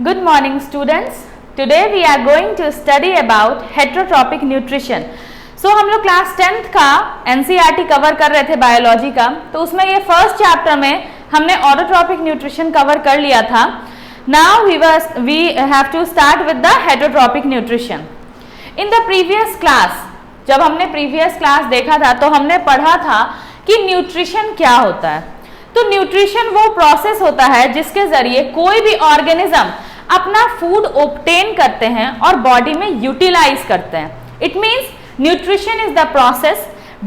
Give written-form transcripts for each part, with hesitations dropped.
Good morning students. Today we are going to study about heterotrophic nutrition. So हम लोग class 10th का NCERT cover कर रहे थे बायोलॉजी का, तो उसमें ये फर्स्ट चैप्टर में हमने ऑटोट्रॉपिक न्यूट्रिशन कवर कर लिया था. Now we have to start with the heterotrophic nutrition. In the previous class, जब हमने प्रीवियस क्लास देखा था तो हमने पढ़ा था कि न्यूट्रिशन क्या होता है. तो न्यूट्रिशन वो प्रोसेस होता है जिसके जरिए कोई भी ऑर्गेनिज्म अपना फूड ऑब्टेन करते हैं और बॉडी में यूटिलाइज करते हैं. It means nutrition is the process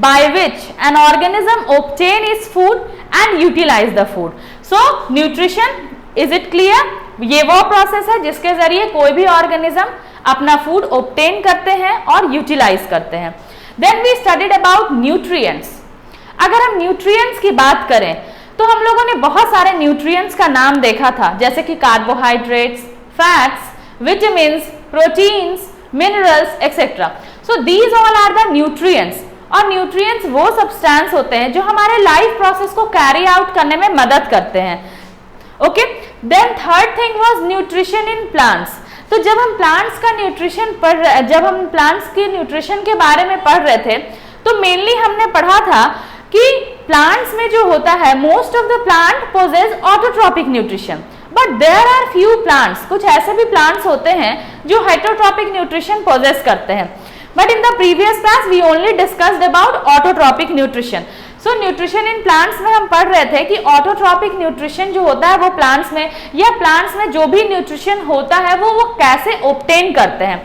by which an organism obtain its food and utilise the food. So nutrition, is it clear? ये वो प्रोसेस है जिसके जरिए कोई भी ऑर्गेनिज्म अपना फूड ऑब्टेन करते हैं और यूटिलाइज करते हैं. Then we studied about nutrients. अगर हम न्यूट्रिएंट्स की बात करें तो हम लोगों ने बहुत सारे न्यूट्रिएंट्स का नाम देखा था, जैसे कि carbohydrates, fats, vitamins, proteins, minerals etcetera. So these all are the nutrients. और न्यूट्रिएंट्स वो सब्सटेंस होते हैं जो हमारे लाइफ प्रोसेस को कैरी आउट करने में मदद करते हैं. Okay, then third thing was nutrition in plants. तो जब हम प्लांट्स के न्यूट्रिशन के बारे में पढ़ रहे थे तो मेनली हमने पढ़ा था कि प्लांट्स में जो होता है, most of the plant possess autotrophic nutrition, but there are few plants, कुछ ऐसे भी प्लांट्स होते हैं जो हेटरोट्रॉपिक न्यूट्रिशन पोजेस करते हैं. But in the previous class we only discussed about autotrophic nutrition. So nutrition in plants में हम पढ़ रहे थे कि ऑटोट्रॉपिक न्यूट्रिशन जो होता है वो प्लांट्स में, या प्लांट्स में जो भी न्यूट्रिशन होता है वो कैसे ऑब्टेन करते हैं.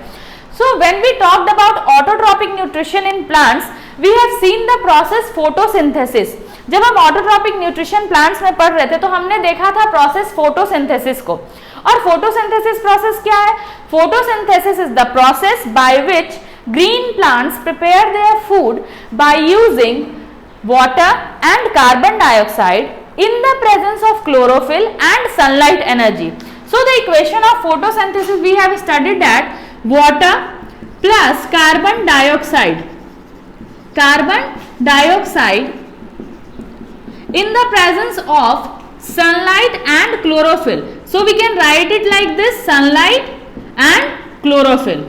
So when we talked about autotrophic nutrition in plants, we have seen the process photosynthesis. जब हम autotrophic nutrition plants में पढ़ रहे थे तो हमने देखा था process photosynthesis को. और photosynthesis process क्या है? Photosynthesis is the process by which green plants prepare their food by using water and carbon dioxide in the presence of chlorophyll and sunlight energy. So the equation of photosynthesis we have studied that water plus carbon dioxide in the presence of sunlight and chlorophyll. So we can write it like this: sunlight and chlorophyll,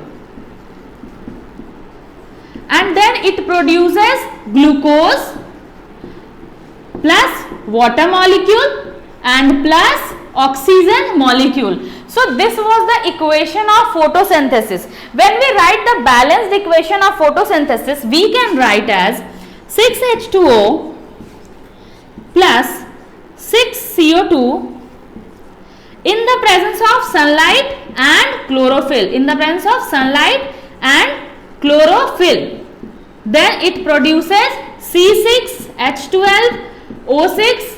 and then it produces glucose plus water molecule and plus oxygen molecule. So this was the equation of photosynthesis. When we write the balanced equation of photosynthesis, we can write as 6H2O plus 6CO2 in the presence of sunlight and chlorophyll. In the presence of sunlight and chlorophyll, then it produces C6H12O6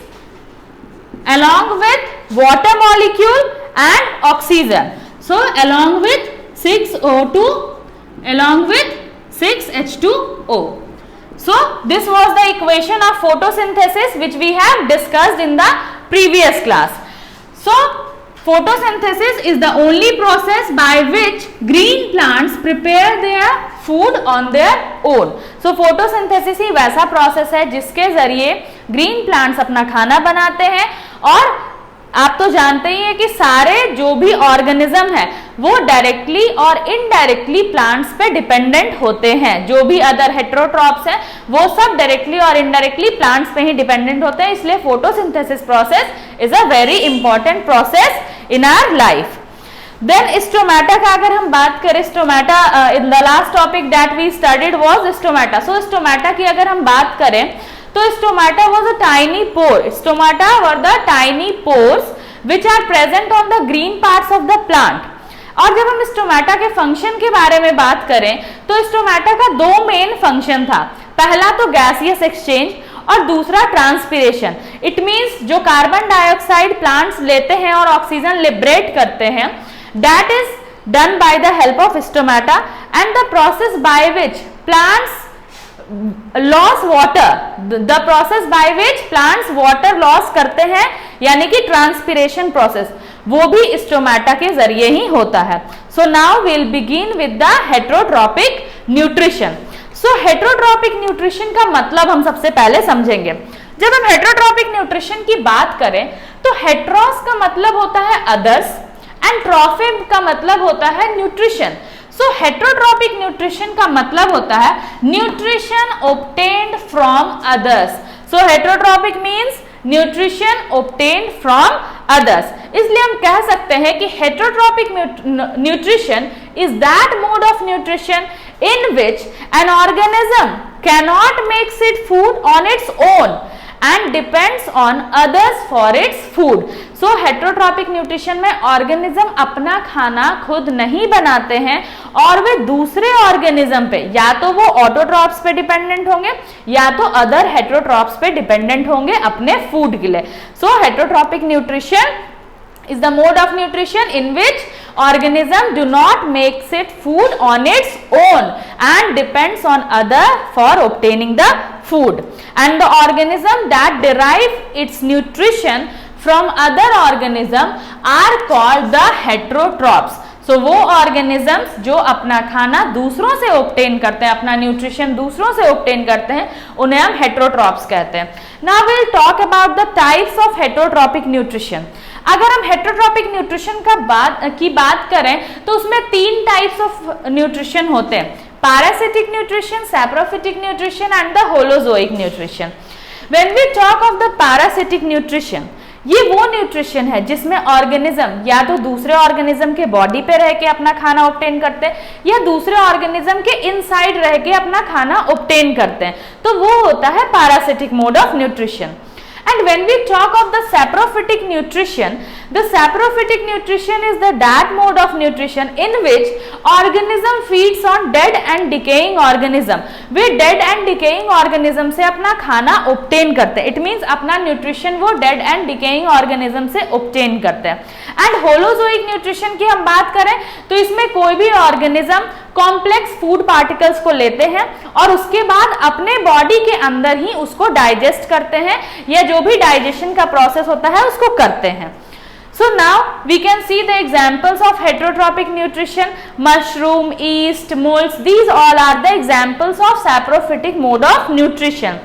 along with water molecule and oxygen. So along with 6O2 along with 6H2O. So this was the equation of photosynthesis which we have discussed in the previous class. So photosynthesis is the only process by which green plants prepare their food on their own. So photosynthesis ही वैसा process है जिसके जरिए green plants अपना खाना बनाते हैं. और आप तो जानते ही हैं कि सारे जो भी ऑर्गेनिज्म है वो डायरेक्टली और इनडायरेक्टली प्लांट्स पे डिपेंडेंट होते हैं. जो भी अदर हेटेरोट्रॉप्स हैं वो सब डायरेक्टली और इनडायरेक्टली प्लांट्स पे ही डिपेंडेंट होते हैं. इसलिए photosynthesis process is a very important process in our life. Then stomata का अगर हम बात करें, stomata in the last topic that we studied was stomata. So stomata की अगर हम बात करें तो stomata was a tiny pore. Stomata were the tiny pores which are present on the green parts of the plant. और जब हम stomata के फंक्शन के बारे में बात करें तो स्टोमेटा का दो मेन फंक्शन था. पहला तो गैसियस एक्सचेंज और दूसरा ट्रांसपिरेशन. इट मीन्स जो कार्बन डाइऑक्साइड प्लांट्स लेते हैं और ऑक्सीजन लिबरेट करते हैं, that is done by the help of stomata, and the process by which plants loss water, the process by which plants water loss करते हैं, यानी कि ट्रांसपिरेशन प्रोसेस, वो भी स्टोमेटा के जरिए ही होता है. So now we will begin with the heterotrophic nutrition. So heterotrophic nutrition का मतलब हम सबसे पहले समझेंगे. जब हम हेटरोट्रॉपिक न्यूट्रिशन की बात करें तो हेट्रोस का मतलब होता है अदर्स एंड ट्रॉफिक का मतलब होता है न्यूट्रिशन। सो हेटेरोट्रॉपिक न्यूट्रिशन का मतलब होता है nutrition obtained from others। So heterotrophic means nutrition obtained from others। इसलिए हम कह सकते हैं कि heterotrophic nutrition is that mode of nutrition in which an organism cannot make its food on its own and depends on others for its food। So heterotrophic nutrition में organism अपना खाना खुद नहीं बनाते हैं और वे दूसरे organism पे या तो वो autotrophs पे डिपेंडेंट होंगे या तो other heterotrophs पे डिपेंडेंट होंगे अपने food के लिए। So heterotrophic nutrition is the mode of nutrition in which organism do not make its food on its own and depends on other for obtaining the food, and the organism that derive its nutrition from other organism are called the heterotrophs। So वो organisms जो अपना खाना दूसरों से obtain करते हैं, अपना nutrition दूसरों से obtain करते हैं, उन्हें हम heterotrophs कहते हैं। Now we'll talk about the types of heterotrophic nutrition। अगर हम हेटेरोट्रॉपिक न्यूट्रिशन की बात करें तो उसमें 3 टाइप्स ऑफ न्यूट्रिशन होते हैं, parasitic nutrition, saprophytic nutrition and the holozoic nutrition. When we talk of the parasitic nutrition, ये वो न्यूट्रिशन है जिसमें ऑर्गेनिज्म या तो दूसरे ऑर्गेनिज्म के बॉडी पे रह के अपना खाना ऑब्टेन करते हैं या दूसरे ऑर्गेनिज्म के इनसाइड रह के अपना खाना ऑब्टेन करते हैं, तो वो होता है parasitic mode of nutrition. And when we talk of the saprophytic nutrition is the that mode of nutrition in which organism feeds on dead and decaying organism। Way dead and decaying organism से अपना खाना obtain करते हैं, it means अपना nutrition वो dead and decaying organism से obtain करते हैं। And holozoic nutrition की हम बात करें तो इसमें कोई भी organism कॉम्प्लेक्स फूड पार्टिकल्स को लेते हैं और उसके बाद अपने बॉडी के अंदर ही उसको डाइजेस्ट करते हैं या जो भी डाइजेशन का प्रोसेस होता है उसको करते हैं। So now we can see the examples of heterotrophic nutrition, mushroom, yeast, moulds, these all are the examples of saprophytic mode of nutrition.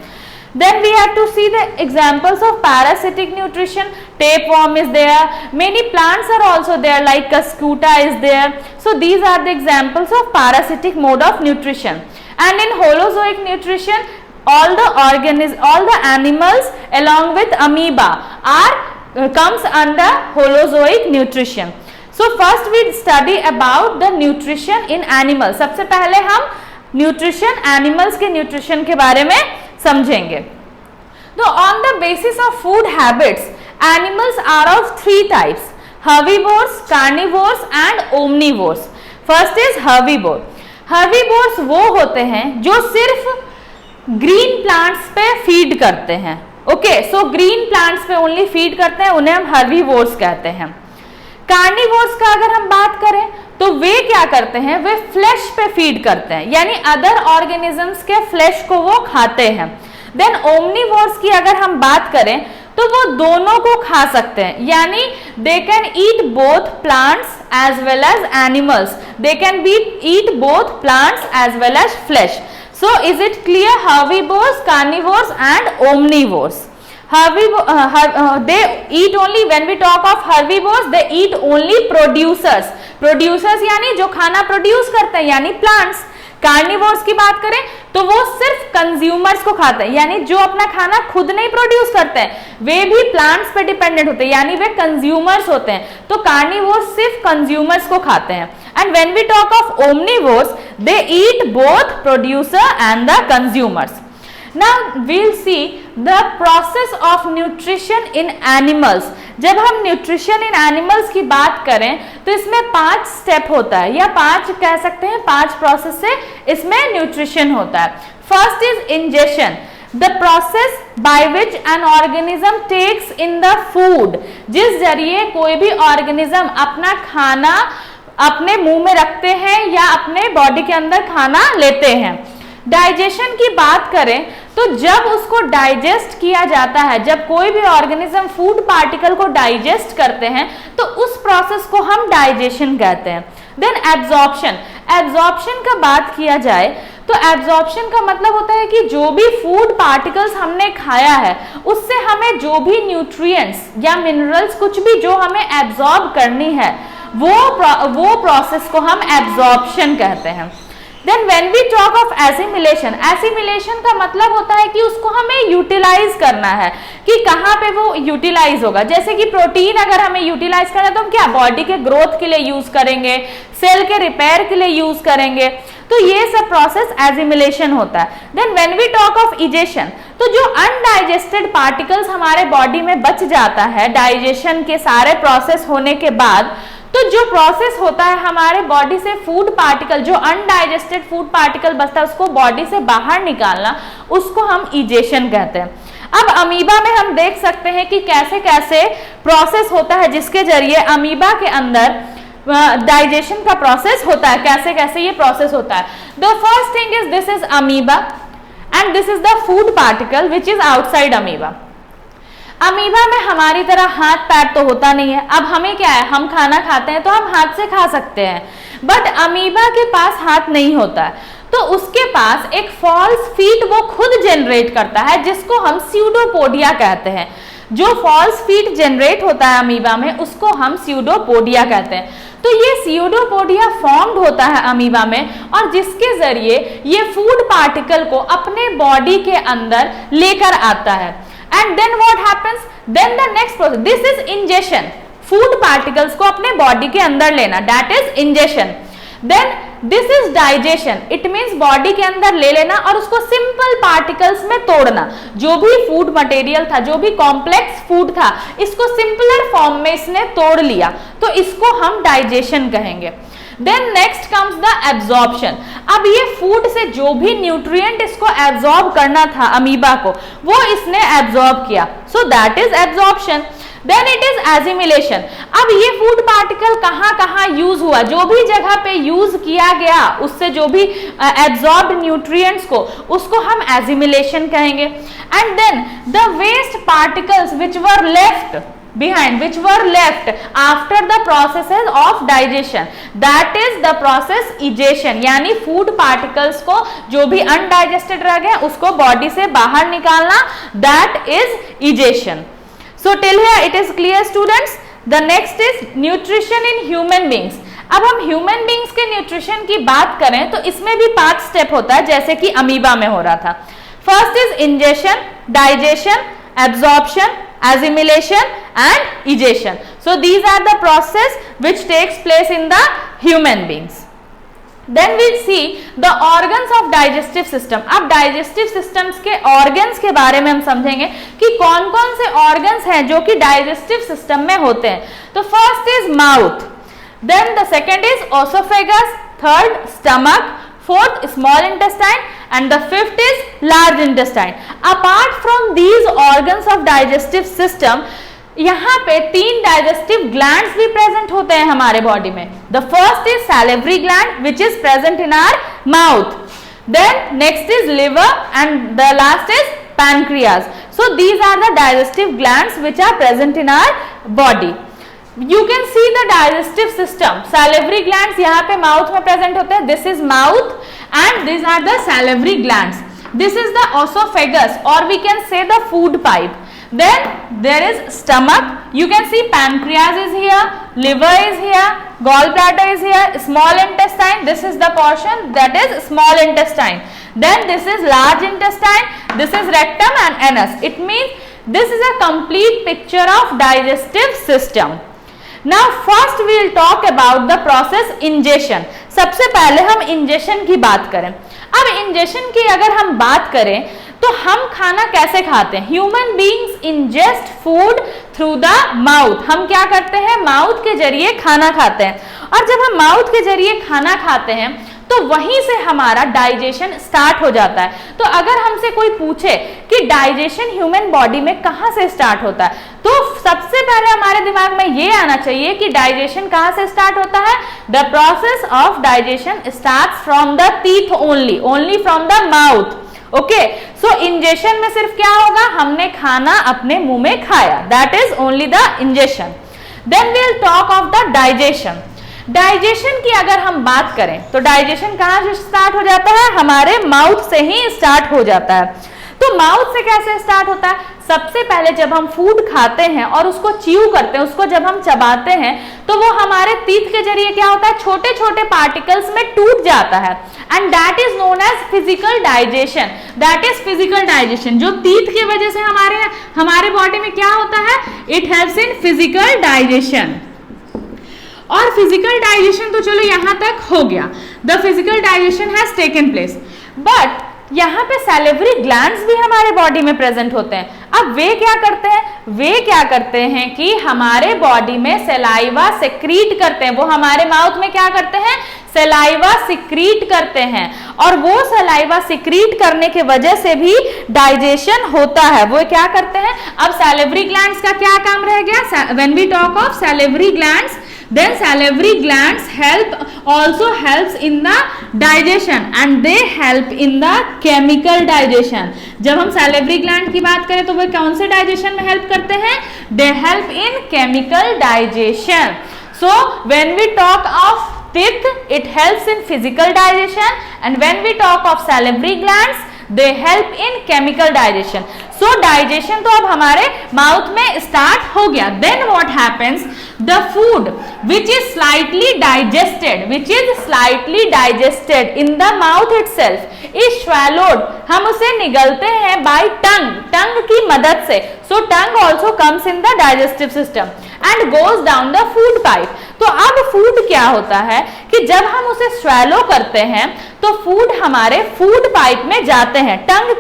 Then we have to see the examples of parasitic nutrition. Tapeworm is there. Many plants are also there, like Cuscuta is there. So these are the examples of parasitic mode of nutrition. And in holozoic nutrition, all the animals along with amoeba comes under holozoic nutrition. So first we study about the nutrition in animals. सबसे पहले हम nutrition animals के nutrition के बारे में समझेंगे। तो on the basis of food habits, animals are of 3 types: herbivores, carnivores and omnivores। First is herbivore। herbivores वो होते हैं जो सिर्फ ग्रीन प्लांट्स पे फीड करते हैं। ओके, सो ग्रीन प्लांट्स पे ओनली फीड करते हैं, उन्हें हम herbivores कहते हैं। कार्निवोर्स का अगर हम बात करें तो वे क्या करते हैं, वे फ्लैश पे फीड करते हैं, यानी अदर ऑर्गेनिजम्स के फ्लैश को वो खाते हैं। देन ओमनीवोर्स की अगर हम बात करें तो वो दोनों को खा सकते हैं, यानी they can eat both plants as well as animals, they can be eat both plants as well as flesh. So is it clear? Herbivores, carnivores and omnivores. They eat only, when we talk of herbivores, they eat only producers। producers यानी जो खाना produce करते हैं, यानी plants. Carnivores की बात करें तो वो सिर्फ कंज्यूमर्स को खाते हैं, यानी जो अपना खाना खुद नहीं प्रोड्यूस करते हैं, वे भी प्लांट्स पे डिपेंडेंट होते हैं, यानी वे कंज्यूमर्स होते हैं। तो कार्निवोर्स सिर्फ कंज्यूमर्स को खाते हैं। And when we talk of omnivores, they eat both producer and the consumers. Now we'll see the process of nutrition in animals। जब हम nutrition in animals की बात करें तो इसमें 5 स्टेप होता है, या 5 कह सकते हैं, 5 प्रोसेस से इसमें nutrition होता है। First is ingestion, the process by which an organism takes in the food। जिस जरिए कोई भी organism अपना खाना अपने मुंह में रखते हैं या अपने बॉडी के अंदर खाना लेते हैं। डाइजेशन की बात करें तो जब उसको डाइजेस्ट किया जाता है, जब कोई भी ऑर्गेनिज्म फूड पार्टिकल को डाइजेस्ट करते हैं तो उस प्रोसेस को हम डाइजेशन कहते हैं। देन एब्जॉर्प्शन, एब्जॉर्प्शन का बात किया जाए तो एब्जॉर्प्शन का मतलब होता है कि जो भी फूड पार्टिकल्स हमने खाया है उससे हमें जो भी न्यूट्रिएंट्स या मिनरल्स कुछ भी जो हमें एब्जॉर्ब करनी है वो प्रोसेस को हम एब्जॉर्प्शन कहते हैं। Then when we talk of assimilation, assimilation का मतलब होता है कि उसको हमें यूटिलाइज करना है, कि कहाँ पे वो यूटिलाइज होगा। जैसे कि प्रोटीन अगर हमें यूटिलाइज करना है तो हम क्या बॉडी के ग्रोथ के लिए यूज करेंगे, सेल के रिपेयर के लिए यूज करेंगे, तो ये सब प्रोसेस एसिमिलेशन होता है। Then when we talk of egestion, तो जो अनडाइजेस्टेड पार्टिकल्स हमारे बॉडी में बच जाता है डाइजेशन के सारे प्रोसेस होने के बाद, तो जो प्रोसेस होता है हमारे बॉडी से फूड पार्टिकल, जो अनडाइजेस्टेड फूड पार्टिकल बचता है उसको बॉडी से बाहर निकालना, उसको हम इजेशन कहते हैं। अब अमीबा में हम देख सकते हैं कि कैसे कैसे प्रोसेस होता है जिसके जरिए अमीबा के अंदर डाइजेशन का प्रोसेस होता है, कैसे कैसे ये प्रोसेस होता है। The first thing is this is amoeba and this is the food particle which is outside amoeba. Amoeba में हमारी तरह हाथ पैर तो होता नहीं है। अब हमें क्या है, हम खाना खाते हैं तो हम हाथ से खा सकते हैं, बट अमीबा के पास हाथ नहीं होता है, तो उसके पास एक फॉल्स फीट वो खुद जनरेट करता है जिसको हम स्यूडोपोडिया कहते हैं। जो फॉल्स फीट जनरेट होता है अमीबा में उसको हम स्यूडोपोडिया कहते हैं। तो ये स्यूडोपोडिया फॉर्म्ड होता है अमीबा में, और जिसके जरिए ये फूड पार्टिकल को अपने बॉडी के अंदर लेकर आता है। And then what happens, then the next process, this is ingestion, food particles को अपने बॉडी के अंदर लेना, that is ingestion. Then this is digestion, it means body के अंदर ले लेना और उसको सिंपल पार्टिकल्स में तोड़ना। जो भी फूड मटेरियल था, जो भी कॉम्प्लेक्स फूड था, इसको सिंपलर फॉर्म में इसने तोड़ लिया, तो इसको हम डाइजेशन कहेंगे। Then next comes the absorption. अब ये फूड से जो भी न्यूट्रिएंट इसको एब्जॉर्ब करना था अमीबा को, वो इसने एब्जॉर्ब किया, so that is absorption. Then it is assimilation. अब ये फूड पार्टिकल कहाँ कहाँ यूज हुआ, जो भी जगह पे यूज किया गया उससे जो भी एब्जॉर्ब न्यूट्रिएंट्स को, उसको हम एसिमिलेशन कहेंगे। And then the waste particles which were left behind, which were left after the processes of digestion, that is the process egestion, यानी फूड पार्टिकल्स को जो भी अनडाइजेस्टेड रह गए उसको बॉडी से बाहर निकालना, that is egestion. So till here it is clear students. The next is nutrition in human beings. अब हम ह्यूमन बींग्स के न्यूट्रिशन की बात करें तो इसमें भी 5 स्टेप होता है जैसे कि अमीबा में हो रहा था। First is ingestion, digestion, absorption, assimilation and egestion. So these are the process which takes place in the human beings. Then we'll see the organs of digestive system. अब digestive systems के organs के बारे में हम समझेंगे कि कौन कौन से organs हैं जो कि digestive system में होते हैं। तो first is mouth, then the second is esophagus, third stomach, fourth small intestine and the fifth is large intestine. Apart from these organs of digestive system, यहाँ पे 3 digestive glands भी present होते हैं हमारे बॉडी में। The first is salivary gland which is present in our mouth. Then next is liver and the last is pancreas. So these are the digestive glands which are present in our body. You can see the digestive system. Salivary glands यहाँ पे mouth में present होते हैं. This is mouth and these are the salivary glands. This is the esophagus or we can say the food pipe. Then there is stomach. You can see pancreas is here, liver is here, gallbladder is here, small intestine. This is the portion that is small intestine. Then this is large intestine. This is rectum and anus. It means this is a complete picture of digestive system. Now first we will talk about the process ingestion. सबसे पहले हम ingestion की बात करें। अब ingestion की अगर हम बात करें तो हम खाना कैसे खाते हैं? Human beings ingest food through the mouth. हम क्या करते हैं? माउथ के जरिए खाना खाते हैं, और जब हम माउथ के जरिए खाना खाते हैं तो वहीं से हमारा डाइजेशन स्टार्ट हो जाता है। तो अगर हमसे कोई पूछे कि डाइजेशन ह्यूमन बॉडी में कहाँ से स्टार्ट होता है, तो सबसे पहले हमारे दिमाग में ये आना चाहिए कि डाइजेशन कहाँ से स्टार्ट होता है। The process of digestion starts from the teeth only, only from the mouth. Okay, so ingestion में सिर्फ क्या होगा, हमने खाना अपने मुंह में खाया, that is only the ingestion. Then we will talk of the digestion. Digestion की अगर हम बात करें तो डाइजेशन कहाँ से स्टार्ट हो जाता है? हमारे माउथ से ही स्टार्ट हो जाता है। तो माउथ से कैसे स्टार्ट होता है? सबसे पहले जब हम फूड खाते हैं और उसको च्यू करते हैं, उसको जब हम चबाते हैं तो वो हमारे टीथ के जरिए क्या होता है, छोटे छोटे पार्टिकल्स में टूट जाता है, and that is known as physical digestion. That is physical digestion, जो टीथ की वजह से हमारे बॉडी में क्या होता है, it helps in physical digestion. और फिजिकल डाइजेशन तो चलो यहां तक हो गया, the physical digestion has taken place, but यहाँ पे सैलिवरी ग्लैंड्स भी हमारे बॉडी में प्रेजेंट होते हैं। अब वे क्या करते हैं कि हमारे बॉडी में सलाइवा सिक्रीट करते हैं, वो हमारे माउथ में क्या करते हैं, सलाइवा सिक्रीट करते हैं, और वो सलाइवा सिक्रीट करने के वजह से भी डाइजेशन होता है। वो क्या करते हैं, अब सैलिवरी ग्लैंड्स का क्या काम रह गया, when we talk of salivary glands, then salivary glands also helps in the digestion and they help in the chemical digestion। जब हम salivary gland की बात करें तो वो कौन से digestion में help करते हैं, they help in chemical digestion। So when we talk of teeth, it helps in physical digestion, and when we talk of salivary glands, they help in chemical digestion। So digestion तो अब हमारे mouth में start हो गया। Then what happens, the food which is slightly digested in the mouth itself is swallowed, हम उसे निगलते हैं by tongue की मदद से। So tongue also comes in the digestive system and goes down the food pipe। तो अब food क्या होता है कि जब हम उसे swallow करते हैं तो फूड हमारे फूड पाइप में जाते हैं, टंग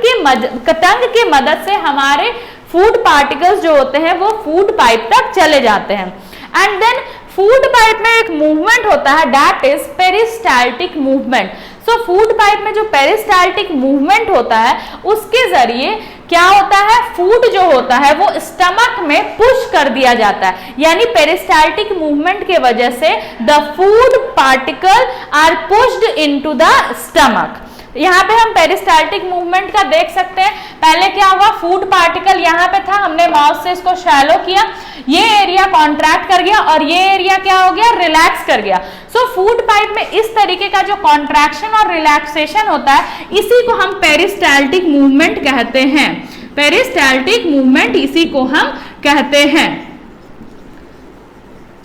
की मदद से हमारे फूड पार्टिकल्स जो होते हैं वो फूड पाइप तक चले जाते हैं। एंड देन फूड पाइप में एक मूवमेंट होता है, that is peristaltic movement. So food pipe में जो पेरिस्टाल्टिक मूवमेंट होता है उसके जरिए क्या होता है, फूड जो होता है वो स्टमक में पुश कर दिया जाता है, यानी पेरिस्टाल्टिक मूवमेंट के वजह से the food particle are pushed into the stomach. यहाँ पे हम पेरिस्टाल्टिक मूवमेंट का देख सकते हैं। पहले क्या हुआ, फूड पार्टिकल यहाँ पे था, हमने माउथ से इसको शैलो किया, ये एरिया कॉन्ट्रैक्ट कर गया और ये एरिया क्या हो गया, रिलैक्स कर गया। सो फूड पाइप में इस तरीके का जो कॉन्ट्रैक्शन और रिलैक्सेशन होता है इसी को हम पेरिस्टाल्टिक मूवमेंट कहते हैं। पेरिस्टाल्टिक मूवमेंट इसी को हम कहते हैं।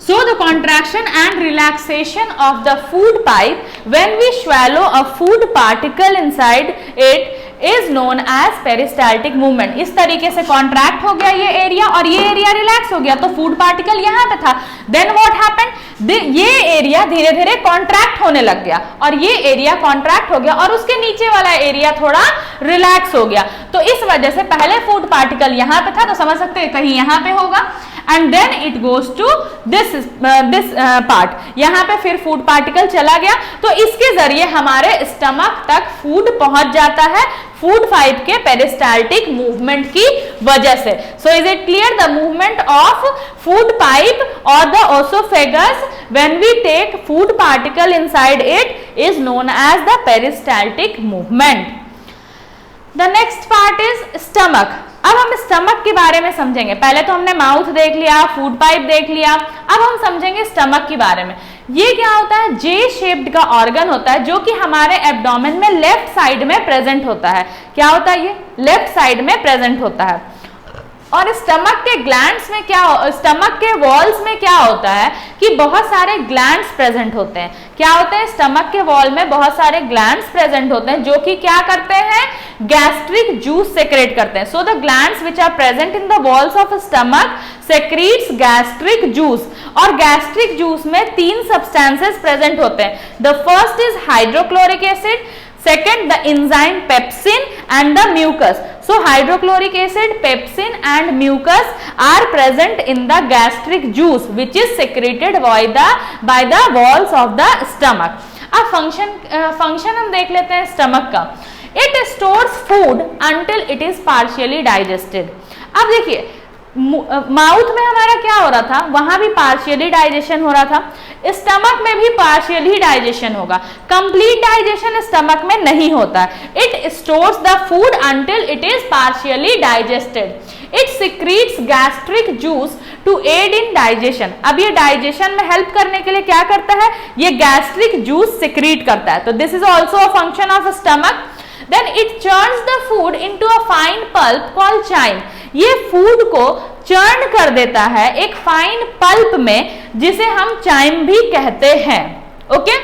So the contraction and relaxation of the food pipe when we swallow a food particle inside it is known as peristaltic movement। इस तरीके से कॉन्ट्रैक्ट हो गया ये एरिया और ये एरिया रिलैक्स हो गया, तो फूड पार्टिकल यहाँ पे था। देन व्हाट हैपेंड, ये एरिया धीरे धीरे कॉन्ट्रैक्ट होने लग गया और ये एरिया कॉन्ट्रैक्ट हो गया और उसके नीचे वाला एरिया थोड़ा रिलैक्स हो गया। तो इस वजह से पहले फूड पार्टिकल यहाँ पे था तो समझ सकते हैं कहीं यहाँ पे होगा, and then it goes to this part, यहाँ पे फिर फूड पार्टिकल चला गया, तो इसके जरिए हमारे स्टमक तक फूड पहुंच जाता है फूड पाइप के पेरिस्टाल्टिक मूवमेंट की वजह से। So is it clear, the movement of food pipe और the oesophagus when we take food particle inside it is known as the peristaltic movement. The next part is stomach. अब हम stomach के बारे में समझेंगे। पहले तो हमने माउथ देख लिया, फूड पाइप देख लिया, अब हम समझेंगे स्टमक के बारे में। ये क्या होता है, जे शेप्ड का ऑर्गन होता है जो कि हमारे एब्डोमेन में लेफ्ट साइड में प्रेजेंट होता है। क्या होता है, ये लेफ्ट साइड में प्रेजेंट होता है। और स्टमक के ग्लैंड्स में क्या, स्टमक के वॉल्स में क्या होता है कि बहुत सारे ग्लैंड्स प्रेजेंट होते हैं। क्या होते हैं, स्टमक के वॉल में बहुत सारे ग्लैंड्स प्रेजेंट होते हैं जो कि क्या करते हैं, गैस्ट्रिक जूस सेक्रेट करते हैं। So the glands which are present in the walls of stomach secretes gastric juice. और गैस्ट्रिक जूस में 3 सब्सटेंसेस प्रेजेंट होते हैं। The first is hydrochloric acid, second the enzyme pepsin and the mucus। so hydrochloric acid, pepsin and mucus are present in the gastric juice which is secreted by the walls of the stomach। अब function हम देख लेते हैं stomach का। it stores food until it is partially digested। अब देखिए mouth में हमारा क्या हो रहा था, वहां भी पार्शियली डाइजेशन हो रहा था, स्टमक में भी पार्शियली डाइजेशन होगा, कंप्लीट डाइजेशन स्टमक में नहीं होता। It stores the food until it is partially digested. It secretes gastric juice to aid in digestion. अब ये डाइजेशन में हेल्प करने के लिए क्या करता है, ये गैस्ट्रिक जूस सिक्रीट करता है। तो this is also a function of stomach. Then it churns the food into a fine pulp called chyme। ये फूड को चर्न कर देता है एक फाइन पल्प में, जिसे हम चाइम भी कहते हैं। Okay,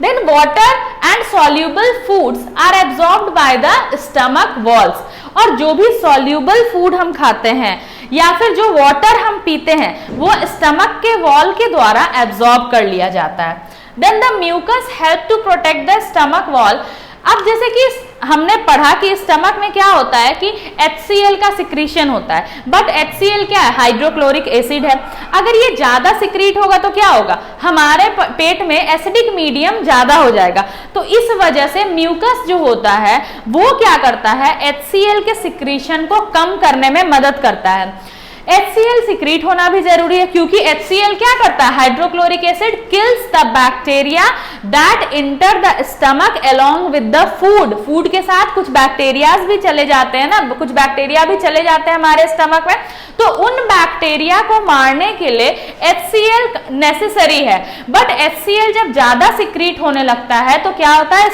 then water and soluble foods are absorbed by the stomach walls। और जो भी soluble food हम खाते हैं या फिर जो water हम पीते हैं वो स्टमक के वॉल के द्वारा एब्जॉर्ब कर लिया जाता है। then the mucus help to protect the stomach wall। अब जैसे कि हमने पढ़ा कि स्टमक में क्या होता है कि HCl का सिक्रीशन होता है, बट HCl क्या है, हाइड्रोक्लोरिक एसिड है। अगर ये ज्यादा सिक्रीट होगा तो क्या होगा, हमारे पेट में एसिडिक मीडियम ज्यादा हो जाएगा। तो इस वजह से म्यूकस जो होता है वो क्या करता है, HCl के सिक्रीशन को कम करने में मदद करता है। HCl सिक्रीट होना भी जरूरी है क्योंकि HCl क्या करता है, hydrochloric acid kills the bacteria that enter the stomach along with the food. Food के साथ कुछ बैक्टीरियाज भी चले जाते हैं ना, कुछ बैक्टीरिया भी चले जाते हैं हमारे स्टमक में, तो उन बैक्टीरिया को मारने के लिए HCl नेसेसरी है। बट HCl जब ज्यादा सिक्रीट होने लगता है तो क्या होता है,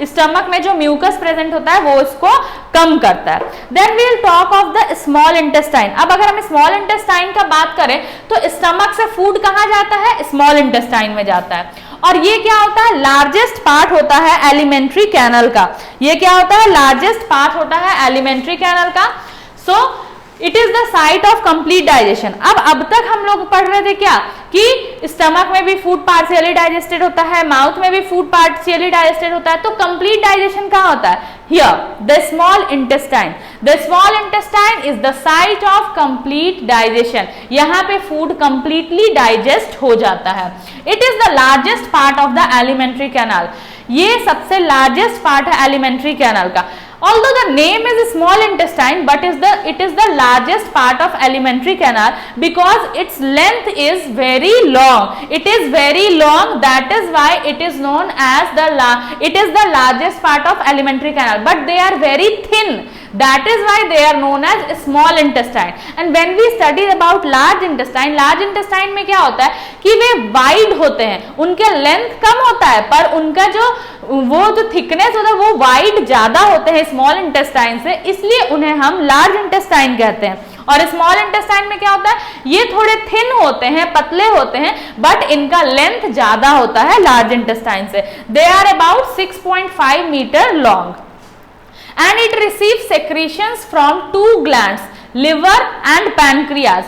स्टमक में जो म्यूकस प्रेजेंट होता है वो उसको कम करता है। Then we will talk of the small intestine. अब अगर हम स्मॉल इंटेस्टाइन का बात करें तो स्टमक से फूड कहाँ जाता है, स्मॉल इंटेस्टाइन में जाता है। और ये क्या होता है, लार्जेस्ट पार्ट होता है एलिमेंट्री कैनल का। ये क्या होता है, लार्जेस्ट पार्ट होता है एलिमेंट्री कैनल का। So it is the site of complete digestion. अब तक हम लोग पढ़ रहे थे क्या कि स्टमक में भी फूड पार्शियली डाइजेस्टेड होता है, माउथ में भी फूड पार्शियली डाइजेस्टेड होता है, तो कंप्लीट डाइजेशन कहाँ होता है, here the small intestine. The small intestine is the site of complete digestion. यहाँ पे फूड कंप्लीटली डाइजेस्ट हो जाता है। It is the largest part of the alimentary canal. ये सबसे लार्जेस्ट पार्ट है एलिमेंट्री कैनाल का। Although the name is small intestine, but it is the largest part of alimentary canal because its length is very long. It is very long. That is why it is known as it is the largest part of alimentary canal. But they are very thin. That is why they are known as small intestine. And when we study about large intestine में क्या होता है कि वे wide होते हैं, उनके length कम होता है पर उनका जो थिकनेस होता है वो वाइड ज्यादा होते हैं स्मॉल इंटेस्टाइन से, इसलिए उन्हें हम लार्ज इंटेस्टाइन कहते हैं। और स्मॉल इंटेस्टाइन में क्या होता है, ये थोड़े थिन होते हैं, पतले होते हैं, बट इनका लेंथ ज्यादा होता है लार्ज इंटेस्टाइन से। They are about 6.5 metre long and it receives secretions from two glands, liver and pancreas।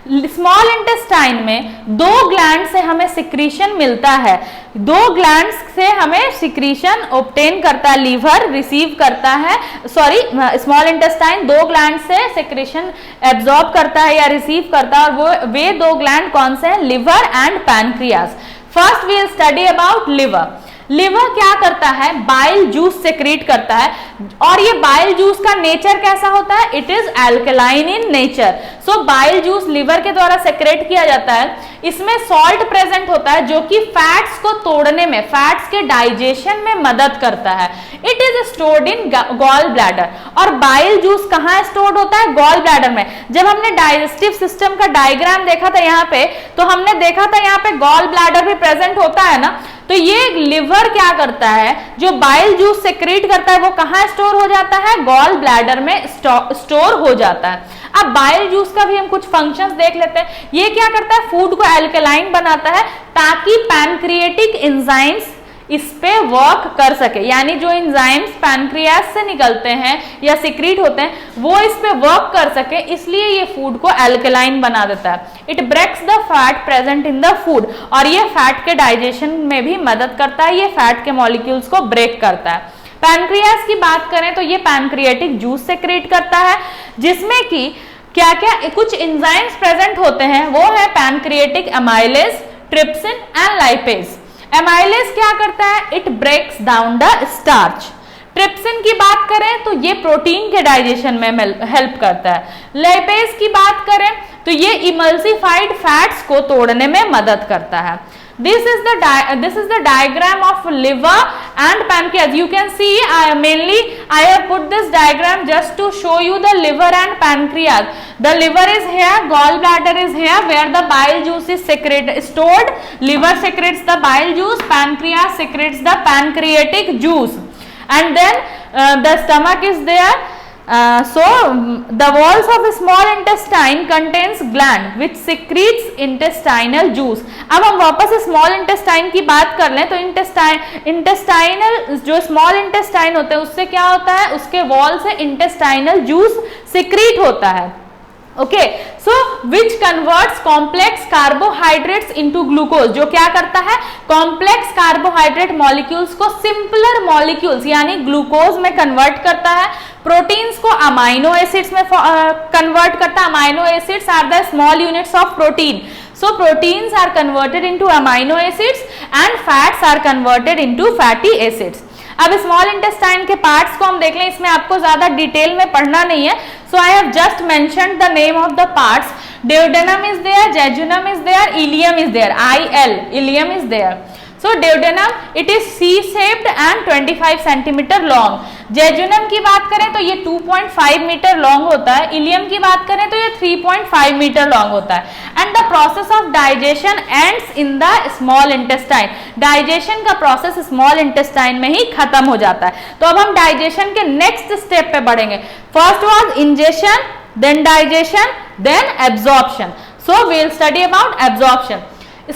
Small intestine में दो ग्लैंड से हमें सिक्रीशन मिलता है, दो ग्लैंड्स से हमें सिक्रीशन ऑब्टेन करता है, लीवर रिसीव करता है, स्मॉल इंटेस्टाइन दो ग्लैंड से सिक्रीशन एब्जॉर्ब करता है या रिसीव करता है, और वे दो ग्लैंड कौन से हैं, liver and pancreas. First we will study about liver. Liver क्या करता है, बाइल जूस सेक्रेट करता है, और ये बाइल जूस का नेचर कैसा होता है, it is alkaline in nature. So bile juice liver के द्वारा सेक्रेट किया जाता है। इसमें सॉल्ट प्रेजेंट होता है जो कि फैट्स को तोड़ने में, फैट्स के डाइजेशन में मदद करता है। It is stored in gall bladder. और बाइल जूस कहाँ स्टोर्ड होता है, गॉल ब्लैडर में। जब हमने डाइजेस्टिव सिस्टम का डायग्राम देखा था यहाँ पे, तो हमने देखा था यहाँ पे गॉल ब्लैडर भी प्रेजेंट होता है ना। तो ये लिवर क्या करता है, जो बाइल जूस सेक्रेट करता है वो कहाँ स्टोर हो जाता है, गॉल ब्लैडर में स्टोर हो जाता है। अब बाइल जूस का भी हम कुछ फंक्शंस देख लेते हैं। ये क्या करता है, फूड को एल्कलाइन बनाता है ताकि पैनक्रिएटिक एंजाइम्स इस पे वर्क कर सके, यानी जो एंजाइम्स पैनक्रियास से निकलते हैं या सिक्रीट होते हैं वो इस पे वर्क कर सके, इसलिए ये फूड को एल्कलाइन बना देता है। It breaks the fat present in the food, और ये फैट के डाइजेशन में भी मदद करता है, ये फैट के मॉलिक्यूल्स को ब्रेक करता है। पैनक्रियास की बात करें तो ये पैनक्रिएटिक जूस सेक्रेट करता है, जिसमें कि क्या क्या कुछ एंजाइम्स प्रेजेंट होते हैं, वो है pancreatic amylase, trypsin and lipase. Amylase क्या करता है, it breaks down the starch. Trypsin की बात करें तो ये प्रोटीन के डाइजेशन में हेल्प करता है। लाइपेज की बात करें तो ये इमल्सिफाइड फैट्स को तोड़ने में मदद करता है। This is the diagram of liver and pancreas. You can see I have put this diagram just to show you the liver and pancreas. The liver is here, gallbladder is here, where the bile juice is stored. Liver secretes the bile juice, pancreas secretes the pancreatic juice, and then the stomach is there. So the walls of small intestine contains gland which secretes intestinal juice. अब हम वापस small intestine की बात कर लें तो intestinal जो small intestine होते हैं उससे क्या होता है, उसके वॉल से इंटेस्टाइनल जूस सिक्रीट होता है. Okay, so which converts complex carbohydrates into glucose, जो क्या करता है, कॉम्प्लेक्स कार्बोहाइड्रेट मॉलिक्यूल्स को सिंपलर मॉलिक्यूल्स यानी ग्लूकोज में कन्वर्ट करता है. प्रोटीन्स को अमाइनो एसिड्स में कन्वर्ट करता है. Amino acids are the small units of protein. So proteins are converted into amino acids and fats are converted into fatty acids. अब स्मॉल इंटेस्टाइन के पार्ट्स को हम देख लें, इसमें आपको ज्यादा डिटेल में पढ़ना नहीं है. So I have just mentioned the name of the parts. Duodenum is there, jejunum is there, ileum is there. Ileum is there. So duodenum it is C-shaped and 25 centimeter long. Jejunum की बात करें तो ये 2.5 metre long होता है. Ilium की बात करें तो ये 3.5 मीटर लॉन्ग होता है. And the process of digestion ends in the small intestine. Digestion का प्रोसेस स्मॉल इंटेस्टाइन में ही खत्म हो जाता है. तो अब हम डाइजेशन के नेक्स्ट स्टेप पे बढ़ेंगे. First was ingestion, then digestion, then absorption. So we will study about absorption.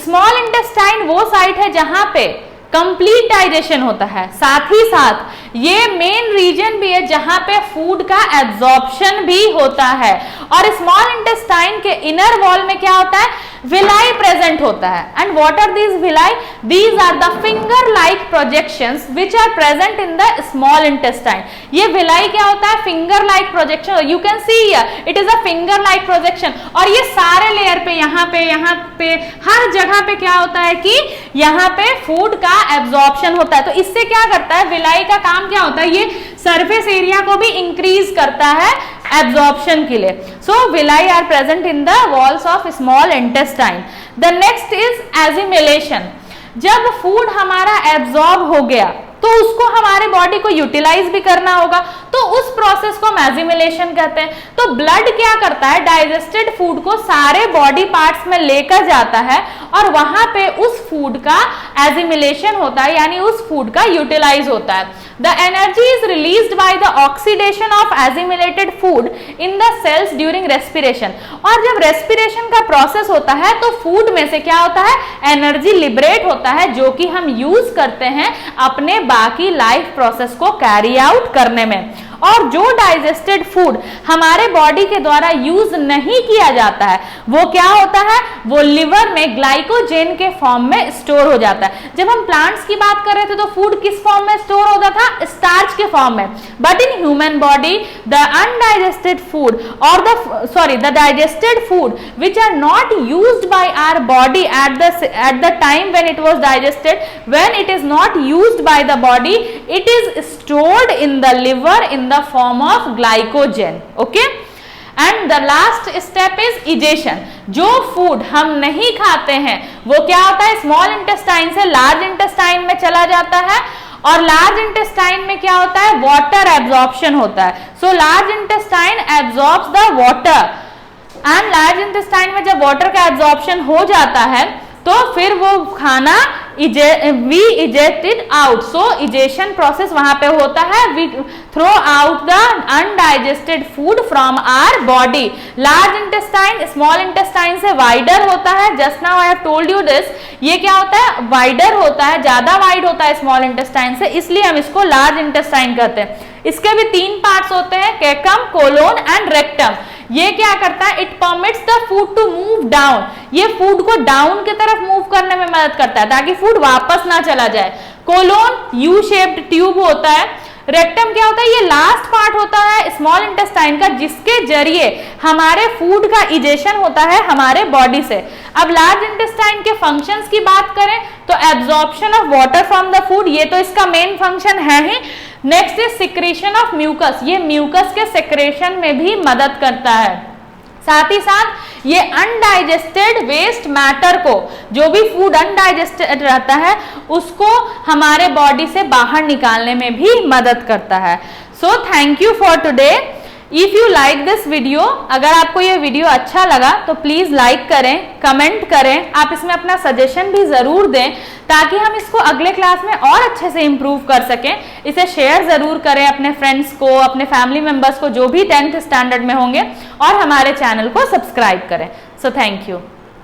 Small intestine वो साइट है जहां पे कंप्लीट डाइजेशन होता है, साथ ही साथ ये मेन रीजन भी है जहां पे फूड का एब्जॉर्प्शन भी होता है. और स्मॉल इंटेस्टाइन के इनर वॉल में क्या होता है, विलाई प्रेजेंट होता है. And what are these villi? These are the finger like projections which are present in the small intestine. ये विलाई क्या होता है, finger like projection. You can see here it is a finger like projection. और ये सारे layer पे यहाँ पे हर जगह पे क्या होता है कि यहाँ पे फूड का एब्जॉर्प्शन होता है. तो इससे क्या करता है, विलाई का काम क्या होता है, ये सरफेस एरिया को भी इंक्रीज करता है एब्जॉर्प्शन के लिए. So villi are present in the walls of small intestine. The next is assimilation. जब फूड हमारा एब्जॉर्ब हो गया तो उसको हमारे बॉडी को यूटिलाइज भी करना होगा, तो उस प्रोसेस को हम एजिमिलेशन कहते हैं. तो ब्लड क्या करता है, डाइजेस्टेड फूड को सारे बॉडी पार्ट्स में लेकर जाता है और वहां पे उस फूड का एजिमिलेशन होता है, यानी उस फूड का यूटिलाइज होता है. The energy is released by the oxidation of assimilated food in the cells during respiration. और जब respiration का प्रोसेस होता है तो फूड में से क्या होता है, एनर्जी लिबरेट होता है, जो कि हम यूज करते हैं अपने बाकी लाइफ प्रोसेस को कैरी आउट करने में. और जो डाइजेस्टेड फूड हमारे बॉडी के द्वारा यूज नहीं किया जाता है वो क्या होता है, वो लिवर में ग्लाइकोजेन के फॉर्म में स्टोर हो जाता है. जब हम प्लांट्स की बात कर रहे थे तो फूड किस फॉर्म में स्टोर होता था, स्टार्च के फॉर्म में. But in human body the undigested food और the digested food which are not used by our body at the time when it was digested, when it is not used by the body, it is stored in the liver in the form of glycogen. Okay, and the last step is digestion. जो food हम नहीं खाते हैं वो क्या होता है, small intestine से लार्ज इंटेस्टाइन में चला जाता है. और लार्ज इंटेस्टाइन में क्या होता है, वाटर एब्जॉर्प्शन होता है. So large intestine absorbs the water. And large intestine में जब वाटर का एब्जॉर्प्शन हो जाता है तो फिर वो खाना we eject it out. So egestion process वहां पे होता है. We throw out the undigested food from our body. Large intestine small intestine से वाइडर होता है. Just now I have told you this. ये क्या होता है, वाइडर होता है, ज्यादा वाइड होता है स्मॉल इंटेस्टाइन से, इसलिए हम इसको लार्ज इंटेस्टाइन कहते हैं. इसके भी 3 पार्ट्स होते हैं, कैकम, कोलोन एंड रेक्टम. ये क्या करता है, it permits the food to move down. ये फूड को डाउन की तरफ मूव करने में मदद करता है ताकि फूड वापस ना चला जाए. कोलोन यू शेप्ड ट्यूब होता है. रेक्टम क्या होता है, ये लास्ट पार्ट होता है स्मॉल इंटेस्टाइन का जिसके जरिए हमारे फूड का इजेशन होता है हमारे बॉडी से. अब लार्ज इंटेस्टाइन के फंक्शंस की बात करें तो absorption of water from the food, ये तो इसका मेन फंक्शन है ही. Next is secretion of mucus. ये म्यूकस के सिक्रेशन में भी मदद करता है. साथ ही साथ ये अनडाइजेस्टेड वेस्ट मैटर को, जो भी फूड अनडाइजेस्टेड रहता है उसको हमारे बॉडी से बाहर निकालने में भी मदद करता है. So thank you for today. If you like this video, अगर आपको ये वीडियो अच्छा लगा तो प्लीज लाइक करें, कमेंट करें, आप इसमें अपना सजेशन भी जरूर दें ताकि हम इसको अगले क्लास में और अच्छे से इम्प्रूव कर सकें। इसे शेयर जरूर करें अपने फ्रेंड्स को, अपने फैमिली मेंबर्स को जो भी 10th स्टैंडर्ड में होंगे, और हमारे चैनल को सब्सक्राइब करें। So thank you.